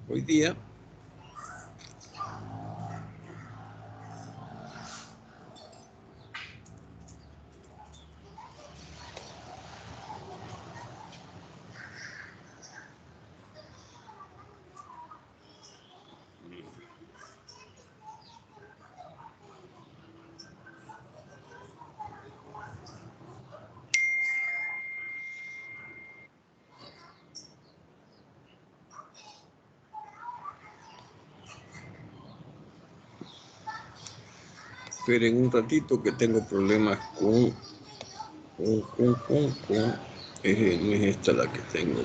Hoy día esperen un ratito que tengo problemas con no es esta la que tengo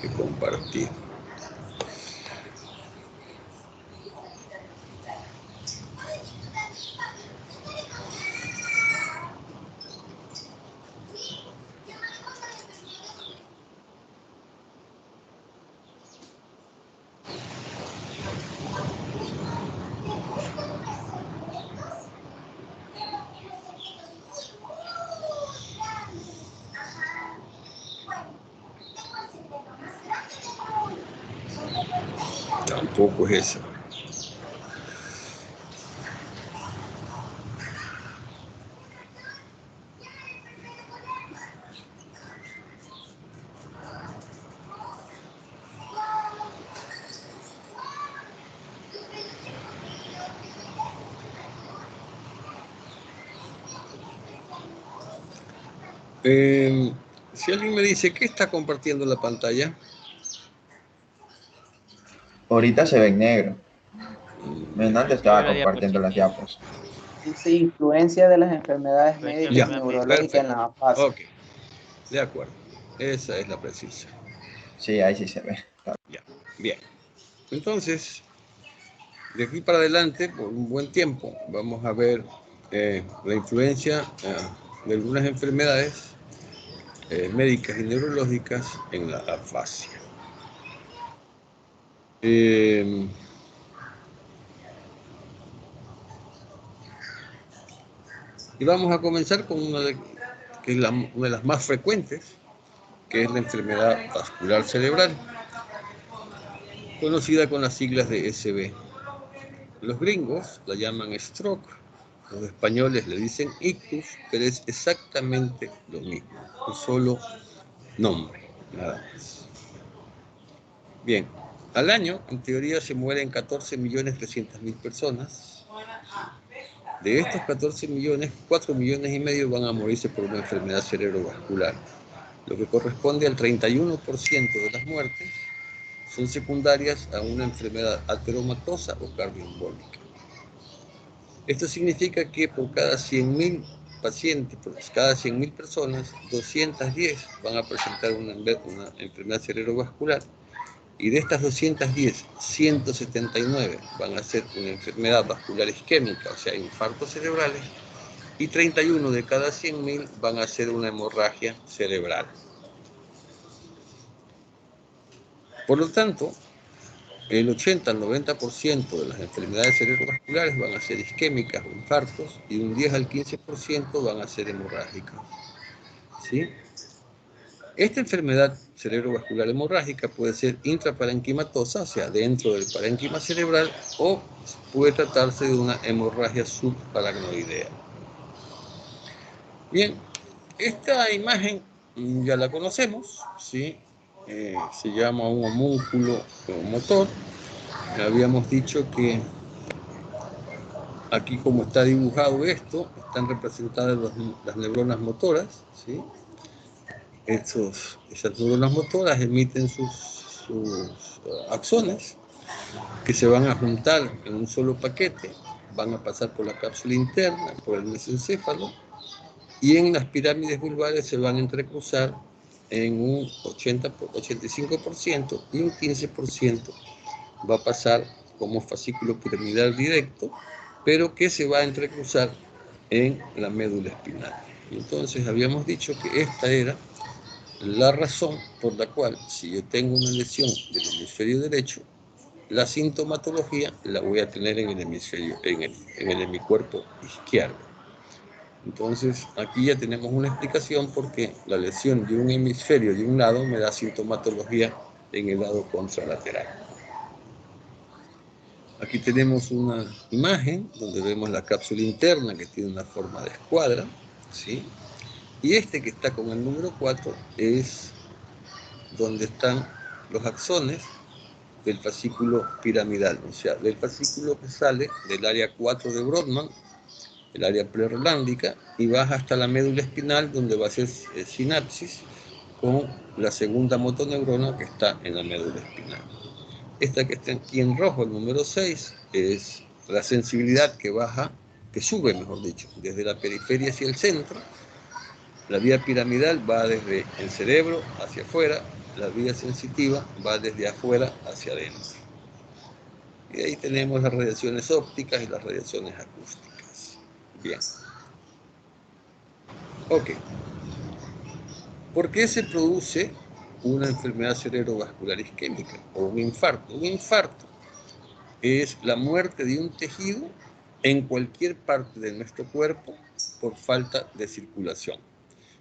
que compartir. Tampoco es esa. Si alguien me dice que está compartiendo la pantalla. Ahorita se ve en negro. Antes estaba compartiendo las diapos. Dice influencia de las enfermedades médicas y neurológicas en la fase. Ok, de acuerdo. Esa es la precisa. Sí, ahí sí se ve. Ya, bien. Entonces, de aquí para adelante, por un buen tiempo, vamos a ver la influencia de algunas enfermedades médicas y neurológicas en la afasia. Y vamos a comenzar con una de las más frecuentes, que es la enfermedad vascular cerebral, conocida con las siglas de SB. Los gringos la llaman stroke, los españoles le dicen ictus, pero es exactamente lo mismo, un solo nombre, nada más. Bien, al año, en teoría, se mueren 14.300.000 personas. De estos 14 millones, 4,5 millones van a morirse por una enfermedad cerebrovascular, lo que corresponde al 31% de las muertes son secundarias a una enfermedad ateromatosa o cardioembólica. Esto significa que por cada 100.000 pacientes, por cada 100.000 personas, 210 van a presentar una enfermedad cerebrovascular, y de estas 210, 179 van a ser una enfermedad vascular isquémica, o sea, infartos cerebrales, y 31 de cada 100.000 van a ser una hemorragia cerebral. Por lo tanto, el 80 al 90% de las enfermedades cerebrovasculares van a ser isquémicas o infartos, y un 10 al 15% van a ser hemorrágicas. ¿Sí? Esta enfermedad cerebrovascular hemorrágica puede ser intraparenquimatosa, o sea, dentro del parénquima cerebral, o puede tratarse de una hemorragia subaracnoidea. Bien, esta imagen ya la conocemos, ¿sí? Se llama un homúnculo motor. Habíamos dicho que aquí, como está dibujado esto, están representadas las neuronas motoras, ¿sí? Esas neuronas motoras emiten sus axones, que se van a juntar en un solo paquete, van a pasar por la cápsula interna, por el mesencéfalo, y en las pirámides vulvares se van a entrecruzar en un 85%, y un 15% va a pasar como fascículo piramidal directo, pero que se va a entrecruzar en la médula espinal. Y entonces habíamos dicho que esta era la razón por la cual, si yo tengo una lesión del hemisferio derecho, la sintomatología la voy a tener en el hemisferio, en el hemicuerpo izquierdo. Entonces, aquí ya tenemos una explicación porque la lesión de un hemisferio de un lado me da sintomatología en el lado contralateral. Aquí tenemos una imagen donde vemos la cápsula interna que tiene una forma de escuadra, ¿sí? Y este que está con el número 4 es donde están los axones del fascículo piramidal, o sea, del fascículo que sale del área 4 de Brodmann, el área prerolándica, y baja hasta la médula espinal, donde va a ser sinapsis con la segunda motoneurona que está en la médula espinal. Esta que está aquí en rojo, el número 6, es la sensibilidad que baja, que sube, mejor dicho, desde la periferia hacia el centro. La vía piramidal va desde el cerebro hacia afuera, la vía sensitiva va desde afuera hacia adentro. Y ahí tenemos las radiaciones ópticas y las radiaciones acústicas. Bien. Ok. ¿Por qué se produce una enfermedad cerebrovascular isquémica o un infarto? Un infarto es la muerte de un tejido en cualquier parte de nuestro cuerpo por falta de circulación.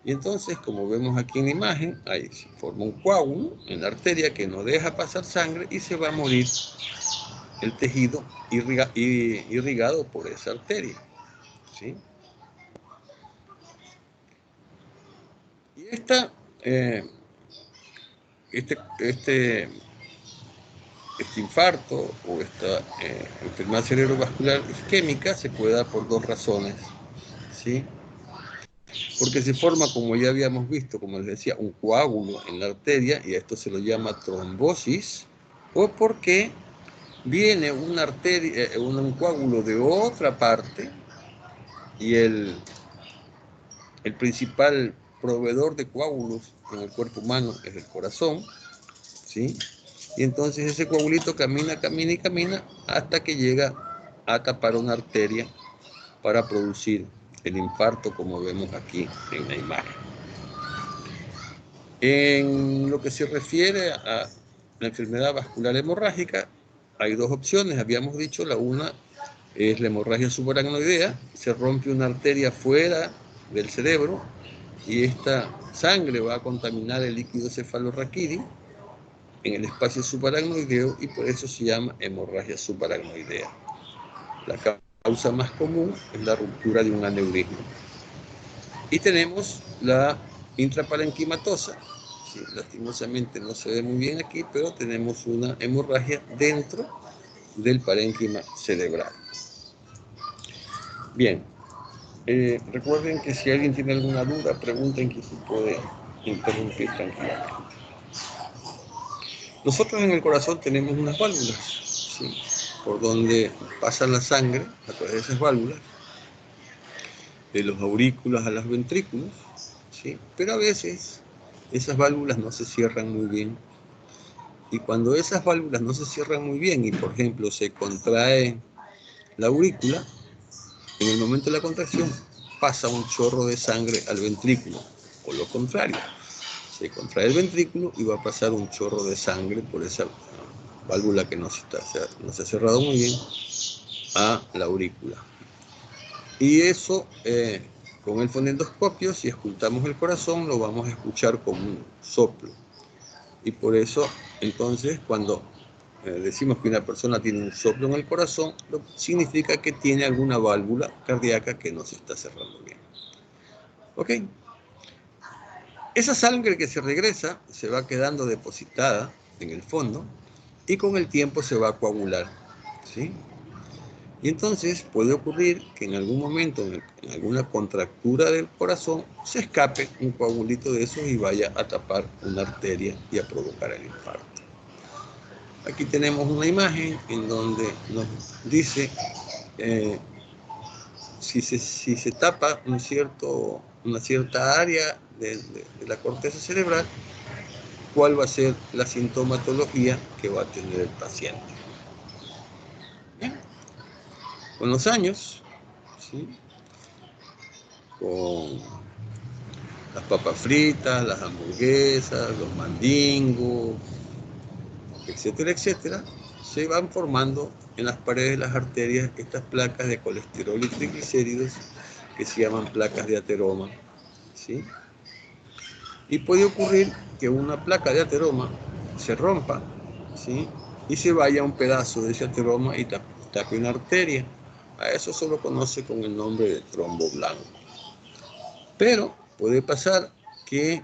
Y entonces, como vemos aquí en la imagen, ahí se forma un coágulo en la arteria que no deja pasar sangre y se va a morir el tejido irrigado por esa arteria, ¿sí? Y este infarto o esta enfermedad cerebrovascular isquémica se puede dar por dos razones, ¿sí? Porque se forma, como ya habíamos visto, como les decía, un coágulo en la arteria, y a esto se lo llama trombosis, o porque viene una arteria, un coágulo de otra parte, y el principal proveedor de coágulos en el cuerpo humano es el corazón, ¿sí? Y entonces ese coagulito camina hasta que llega a tapar una arteria para producir el infarto, como vemos aquí en la imagen. En lo que se refiere a la enfermedad vascular hemorrágica, hay dos opciones, habíamos dicho. La una es la hemorragia subaracnoidea, se rompe una arteria fuera del cerebro y esta sangre va a contaminar el líquido cefalorraquídeo en el espacio subaracnoideo y por eso se llama hemorragia subaracnoidea. La causa más común es la ruptura de un aneurisma. Y tenemos la intraparenquimatosa. Sí, lastimosamente no se ve muy bien aquí, pero tenemos una hemorragia dentro del parénquima cerebral. Bien, recuerden que si alguien tiene alguna duda, pregunten, que se puede interrumpir tranquilamente. Nosotros en el corazón tenemos unas válvulas, ¿sí?, por donde pasa la sangre a través de esas válvulas, de los aurículos a los ventrículos, ¿sí? Pero a veces esas válvulas no se cierran muy bien. Y cuando esas válvulas no se cierran muy bien y, por ejemplo, se contrae la aurícula, en el momento de la contracción pasa un chorro de sangre al ventrículo, o lo contrario. Se contrae el ventrículo y va a pasar un chorro de sangre por esa válvula que no se ha cerrado muy bien a la aurícula. Y eso, con el fonendoscopio, si escultamos el corazón, lo vamos a escuchar como un soplo. Y por eso, entonces, cuando decimos que una persona tiene un soplo en el corazón, significa que tiene alguna válvula cardíaca que no se está cerrando bien. ¿Ok? Esa sangre que se regresa se va quedando depositada en el fondo y con el tiempo se va a coagular, ¿sí? Y entonces puede ocurrir que en algún momento, en alguna contractura del corazón, se escape un coagulito de esos y vaya a tapar una arteria y a provocar el infarto. Aquí tenemos una imagen en donde nos dice si se tapa una cierta área de la corteza cerebral, cuál va a ser la sintomatología que va a tener el paciente. Bien. Con los años, ¿sí?, con las papas fritas, las hamburguesas, los mandingos, etcétera, etcétera, se van formando en las paredes de las arterias estas placas de colesterol y triglicéridos que se llaman placas de ateroma, ¿sí? Y puede ocurrir que una placa de ateroma se rompa, ¿sí? Y se vaya un pedazo de ese ateroma y tape una arteria. A eso se lo conoce con el nombre de trombo blanco. Pero puede pasar que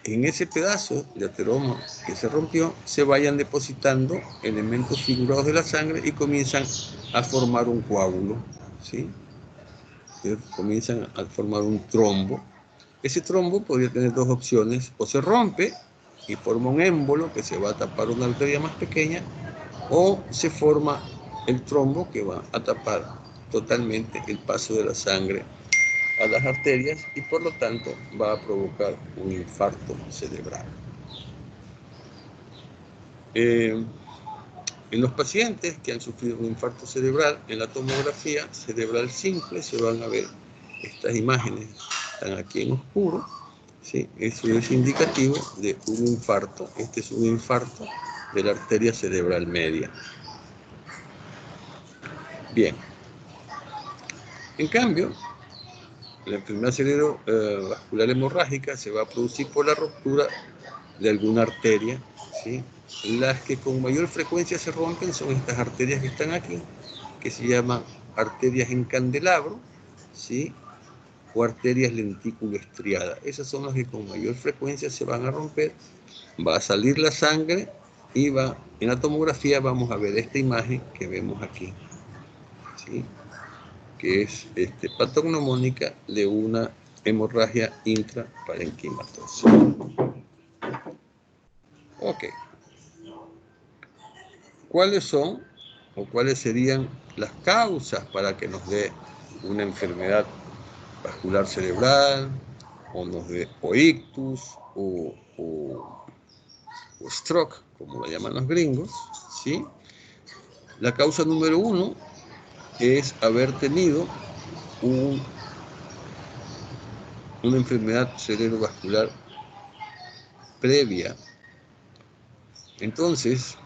en ese pedazo de ateroma que se rompió se vayan depositando elementos figurados de la sangre y comienzan a formar un coágulo, ¿sí? Comienzan a formar un trombo. Ese trombo podría tener dos opciones: o se rompe y forma un émbolo que se va a tapar una arteria más pequeña, o se forma el trombo que va a tapar totalmente el paso de la sangre a las arterias y por lo tanto va a provocar un infarto cerebral. En los pacientes que han sufrido un infarto cerebral, en la tomografía cerebral simple se van a ver estas imágenes, están aquí en oscuro, ¿sí? Eso es indicativo de un infarto. Este es un infarto de la arteria cerebral media. Bien. En cambio, la enfermedad cerebrovascular hemorrágica se va a producir por la ruptura de alguna arteria, ¿sí? Las que con mayor frecuencia se rompen son estas arterias que están aquí, que se llaman arterias en candelabro, ¿sí? O arterias lentículo estriadas. Esas son las que con mayor frecuencia se van a romper. Va a salir la sangre y en la tomografía vamos a ver esta imagen que vemos aquí, ¿sí? Que es patognomónica de una hemorragia intraparenquimatosa. Ok. ¿Cuáles son o cuáles serían las causas para que nos dé una enfermedad vascular cerebral, o nos dé o ictus o stroke, como lo llaman los gringos, ¿sí? La causa número 1 es haber tenido una enfermedad cerebrovascular previa. Entonces,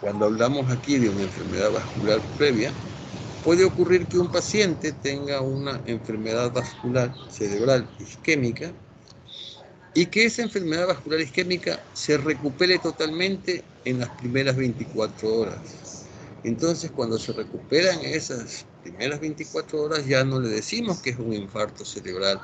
cuando hablamos aquí de una enfermedad vascular previa, puede ocurrir que un paciente tenga una enfermedad vascular cerebral isquémica y que esa enfermedad vascular isquémica se recupere totalmente en las primeras 24 horas. Entonces, cuando se recuperan esas primeras 24 horas, ya no le decimos que es un infarto cerebral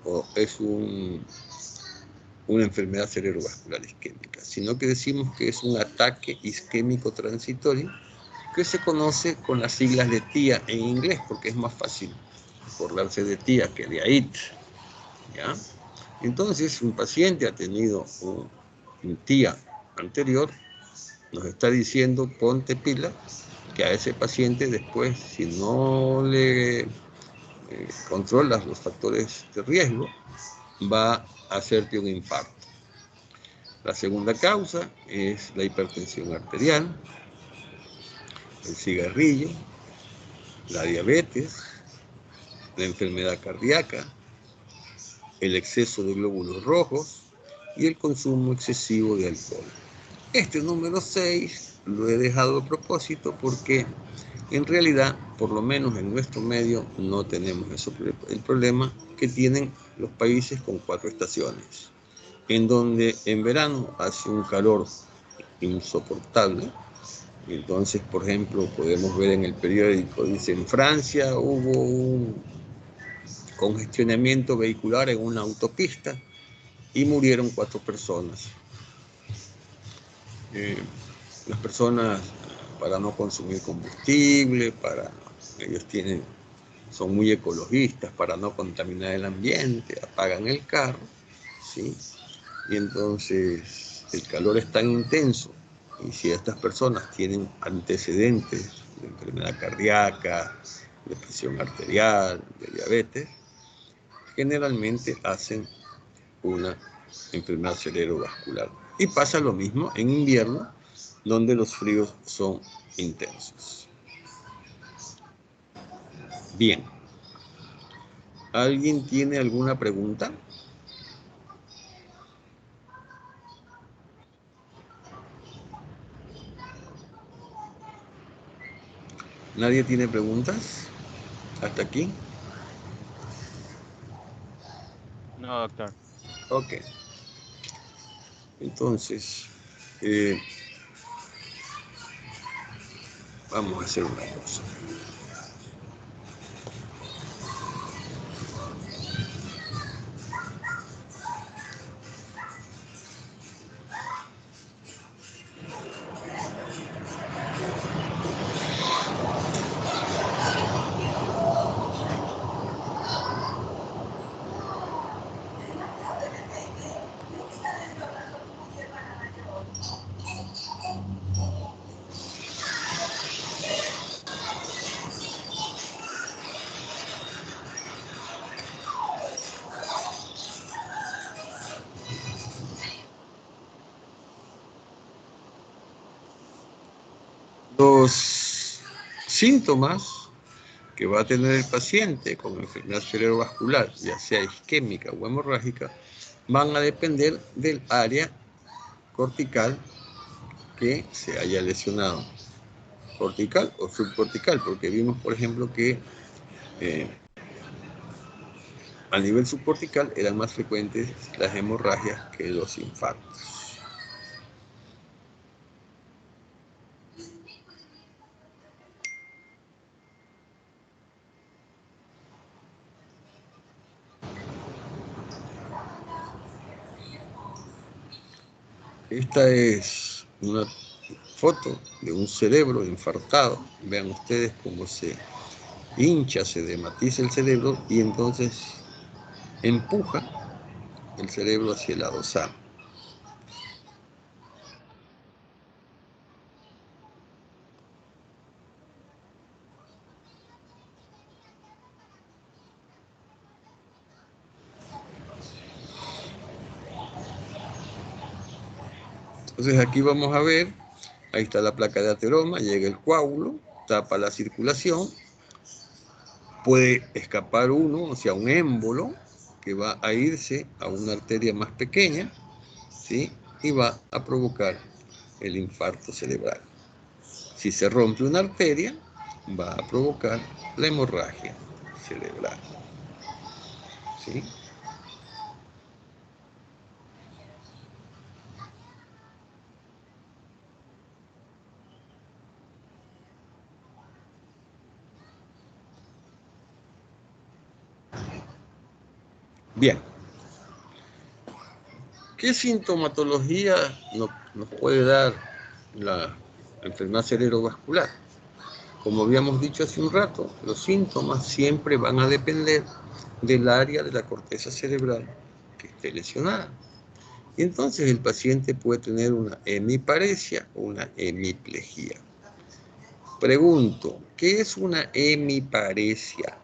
o es una enfermedad cerebrovascular isquémica, sino que decimos que es un ataque isquémico transitorio, que se conoce con las siglas de TIA en inglés, porque es más fácil acordarse de TIA que de AIT, ¿ya? Entonces, un paciente ha tenido un TIA anterior, nos está diciendo: ponte pila, que a ese paciente después, si no le controlas los factores de riesgo, va a hacerte un infarto. La segunda causa es la hipertensión arterial, el cigarrillo, la diabetes, la enfermedad cardíaca, el exceso de glóbulos rojos y el consumo excesivo de alcohol. Este número 6 lo he dejado a propósito porque en realidad, por lo menos en nuestro medio, no tenemos eso. El problema que tienen los países con 4 estaciones, en donde en verano hace un calor insoportable. Entonces, por ejemplo, podemos ver en el periódico, dice: en Francia hubo un congestionamiento vehicular en una autopista y murieron 4 personas. Las personas, para no consumir combustible, ellos son muy ecologistas, para no contaminar el ambiente, apagan el carro, ¿sí? Y entonces el calor es tan intenso, y si estas personas tienen antecedentes de enfermedad cardíaca, de presión arterial, de diabetes, generalmente hacen una enfermedad cerebrovascular. Y pasa lo mismo en invierno, donde los fríos son intensos. Bien. ¿Alguien tiene alguna pregunta? ¿Nadie tiene preguntas? ¿Hasta aquí? No, doctor. Ok. Entonces, vamos a hacer una cosa. Los síntomas que va a tener el paciente con enfermedad cerebrovascular, ya sea isquémica o hemorrágica, van a depender del área cortical que se haya lesionado, cortical o subcortical, porque vimos, por ejemplo, que a nivel subcortical eran más frecuentes las hemorragias que los infartos. Esta es una foto de un cerebro infartado. Vean ustedes cómo se hincha, se dematiza el cerebro y entonces empuja el cerebro hacia el lado sano. Entonces aquí vamos a ver, ahí está la placa de ateroma, llega el coágulo, tapa la circulación, puede escapar uno, o sea, un émbolo, que va a irse a una arteria más pequeña, ¿sí? Y va a provocar el infarto cerebral. Si se rompe una arteria, va a provocar la hemorragia cerebral, ¿sí? Bien. ¿Qué sintomatología nos puede dar la enfermedad cerebrovascular? Como habíamos dicho hace un rato, los síntomas siempre van a depender del área de la corteza cerebral que esté lesionada. Y entonces el paciente puede tener una hemiparesia o una hemiplegia. Pregunto, ¿qué es una hemiparesia?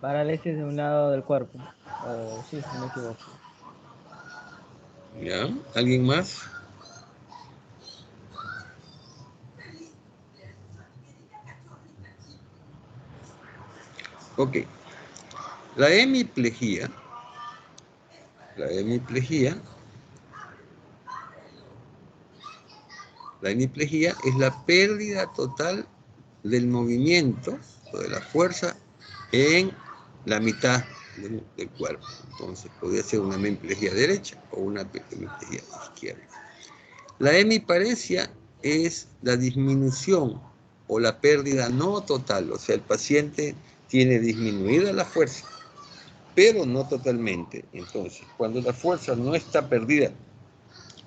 Parálisis de un lado del cuerpo. Sí, si no me equivoco. ¿Ya? ¿Alguien más? Ok. La hemiplegia es la pérdida total del movimiento o de la fuerza en la mitad del cuerpo. Entonces, podría ser una hemiplegia derecha o una hemiplegia izquierda. La hemiparesia es la disminución o la pérdida no total, o sea, el paciente tiene disminuida la fuerza, pero no totalmente. Entonces, cuando la fuerza no está perdida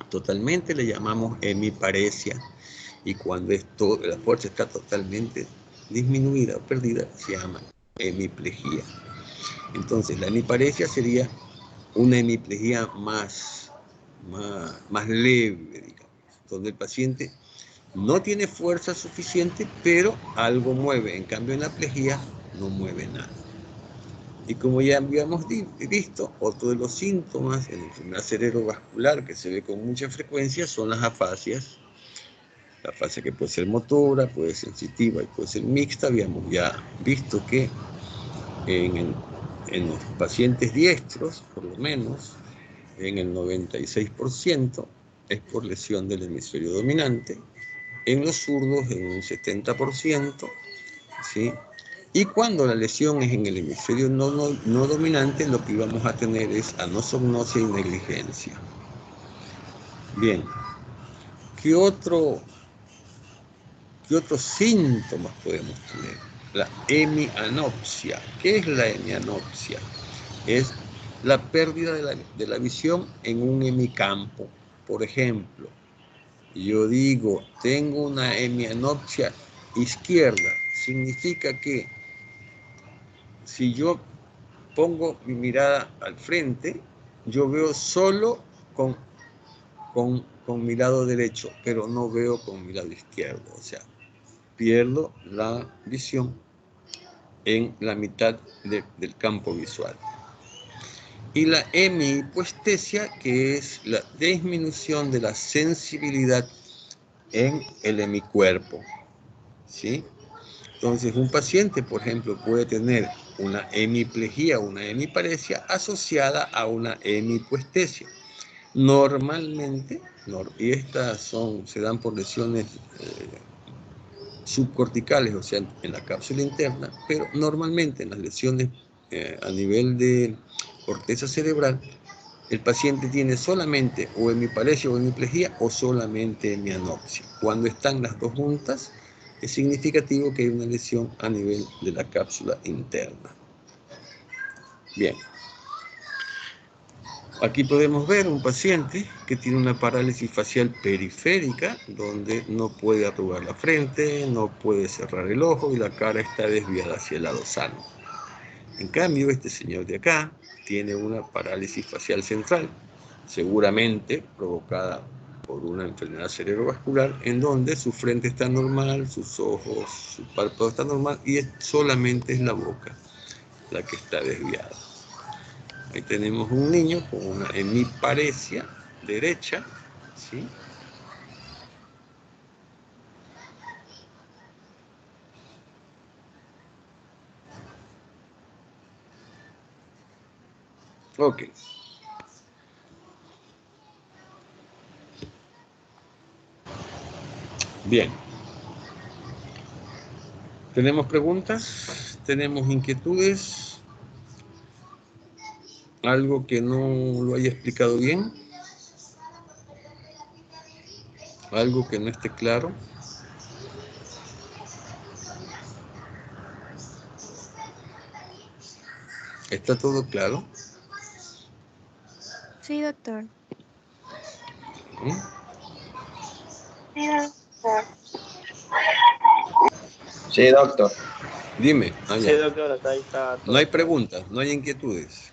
totalmente, le llamamos hemiparesia. Y cuando la fuerza está totalmente disminuida o perdida, se llama hemiplegia. Entonces, la hemiparesia sería una hemiplegia más leve, digamos, donde el paciente no tiene fuerza suficiente, pero algo mueve. En cambio, en la plejía no mueve nada. Y como ya habíamos visto, otro de los síntomas en la enfermedad cerebrovascular que se ve con mucha frecuencia son las afasias. La afasia que puede ser motora, puede ser sensitiva y puede ser mixta. Habíamos ya visto que en los pacientes diestros, por lo menos, en el 96% es por lesión del hemisferio dominante. En los zurdos, en un 70%, ¿sí? Y cuando la lesión es en el hemisferio no dominante, lo que vamos a tener es anosognosia y negligencia. Bien. ¿Qué otros síntomas podemos tener? La hemianopsia. ¿Qué es la hemianopsia? Es la pérdida de la visión en un hemicampo. Por ejemplo, yo digo, tengo una hemianopsia izquierda. Significa que si yo pongo mi mirada al frente, yo veo solo con mi lado derecho, pero no veo con mi lado izquierdo. O sea, pierdo la visión en la mitad del campo visual. Y la hemihipoestesia, que es la disminución de la sensibilidad en el hemicuerpo. ¿Sí? Entonces, un paciente, por ejemplo, puede tener una hemiplegia, una hemiparesia asociada a una hemihipoestesia. Normalmente, y estas se dan por lesiones subcorticales, o sea, en la cápsula interna, pero normalmente en las lesiones a nivel de corteza cerebral, el paciente tiene solamente o hemiparesia o hemiplegia o solamente hemianopsia. Cuando están las dos juntas, es significativo que hay una lesión a nivel de la cápsula interna. Bien. Aquí podemos ver un paciente que tiene una parálisis facial periférica, donde no puede arrugar la frente, no puede cerrar el ojo y la cara está desviada hacia el lado sano. En cambio, este señor de acá tiene una parálisis facial central, seguramente provocada por una enfermedad cerebrovascular, en donde su frente está normal, sus ojos, su párpado está normal y solamente es la boca la que está desviada. Ahí tenemos un niño con una hemiparesia derecha, ¿sí? Ok. Bien. ¿Tenemos preguntas? ¿Tenemos inquietudes? ¿Algo que no lo haya explicado bien? ¿Algo que no esté claro? ¿Está todo claro? Sí, doctor. ¿Mm? Sí, doctor. Sí, doctor. Dime. Sí, doctor, hasta ahí está todo. No hay preguntas, no hay inquietudes.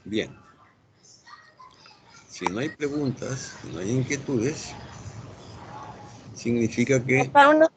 Bien. Si no hay preguntas, no hay inquietudes, significa que... Para uno